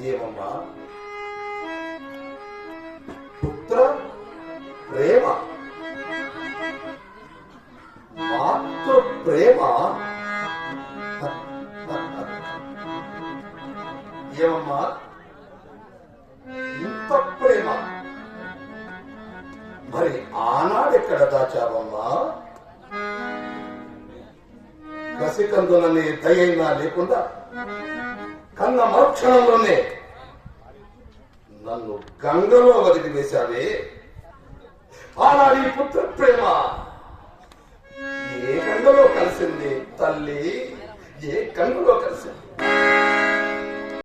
ఏమమ్మా పుత్ర ప్రేమ మాతృ ప్రేమ ఏమమ్మా ఇంత ప్రేమ మరి ఆనాడెక్కడ దాచావమ్మా? కసికందులని దయైనా లేకుండా కన్న మరుక్షణంలోనే నన్ను గంగలో వదిలివేశావే. ఆనాడి పుత్ర ప్రేమ ఏ గంగలో కలిసింది తల్లి? ఏ గంగలో కలిసింది?